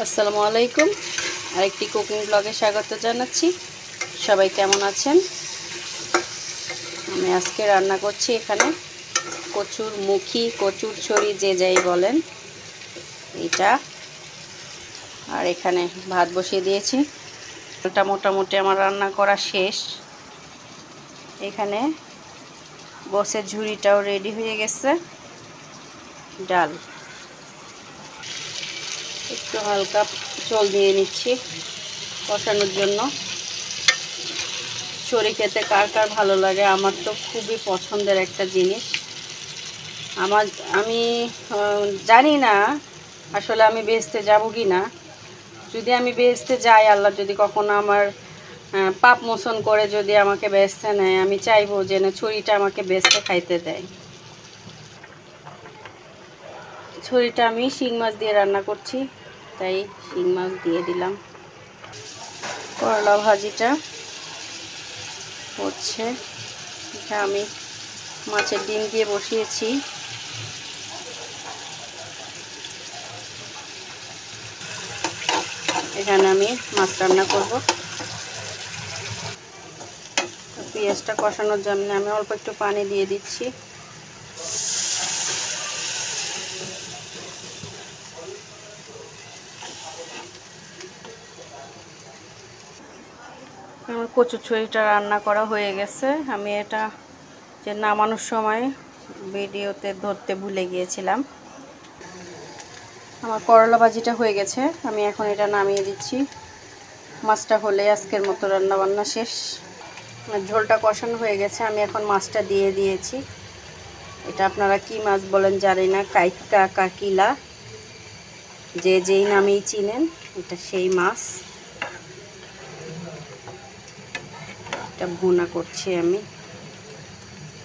আসসালামু আলাইকুম। আরেকটি কুকিং ব্লগে স্বাগত জানাচ্ছি। সবাই কেমন আছেন? আমি আজকে রান্না করছি এখানে কচুর মুখী, কচুর ছড়ি যে যাই বলেন এটা। আর এখানে ভাত বসিয়ে দিয়েছি। এটা মোটামুটি আমার রান্না করা শেষ। এখানে গোছের ঝুড়িটাও রেডি হয়ে গেছে। ডাল একটু হালকা জল দিয়ে নিচ্ছি কষানোর জন্য। ছড়ি খেতে কার কার ভালো লাগে? আমার তো খুবই পছন্দের একটা জিনিস। আমি জানি না আসলে আমি বেহেশতে যাব কি না। যদি আমি বেহেশতে যাই, আল্লাহ যদি কখনো আমার পাপ মোচন করে যদি আমাকে বেহেশতে নেয়, আমি চাইবো যেন ছড়িটা আমাকে বেহেশতে খাইতে দেয়। ছড়িটা আমি শিং মাছ দিয়ে রান্না করছি, তাই শিং মাছ দিয়ে দিলাম। করলা ভাজিটা হচ্ছে, এটা আমি মাছের ডিম দিয়ে বসিয়েছি। এখানে আমি মাছ রান্না করব। পেঁয়াজটা কষানোর জন্য আমি অল্প একটু পানি দিয়ে দিচ্ছি। আমার কচুর ছড়িটা রান্না করা হয়ে গেছে। আমি এটা যে নামানোর সময় ভিডিওতে ধরতে ভুলে গিয়েছিলাম। আমার করলা ভাজিটা হয়ে গেছে, আমি এখন এটা নামিয়ে দিচ্ছি। মাছটা হলে আজকের মতো রান্না বান্না শেষ। ঝোলটা কষানো হয়ে গেছে, আমি এখন মাছটা দিয়ে দিয়েছি। এটা আপনারা কি মাছ বলেন জানি না, কাইকা কাকিলা যে যেই নামেই চিনেন, এটা সেই মাছ। এটা ভুনা করছি আমি,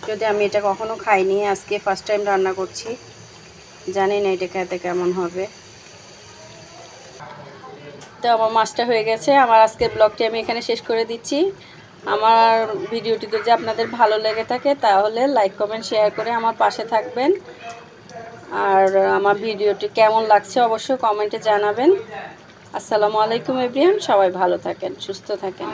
যদি আমি এটা কখনো খাইনি, আজকে ফার্স্ট টাইম রান্না করছি, জানি না এটা খেতে কেমন হবে। তো আমার মাছটা হয়ে গেছে। আমার আজকের ব্লগটি আমি এখানে শেষ করে দিচ্ছি। আমার ভিডিওটি যদি আপনাদের ভালো লেগে থাকে তাহলে লাইক কমেন্ট শেয়ার করে আমার পাশে থাকবেন। আর আমার ভিডিওটি কেমন লাগছে অবশ্যই কমেন্টে জানাবেন। আসসালামু আলাইকুম এভরিওয়ান, সবাই ভালো থাকেন, সুস্থ থাকেন।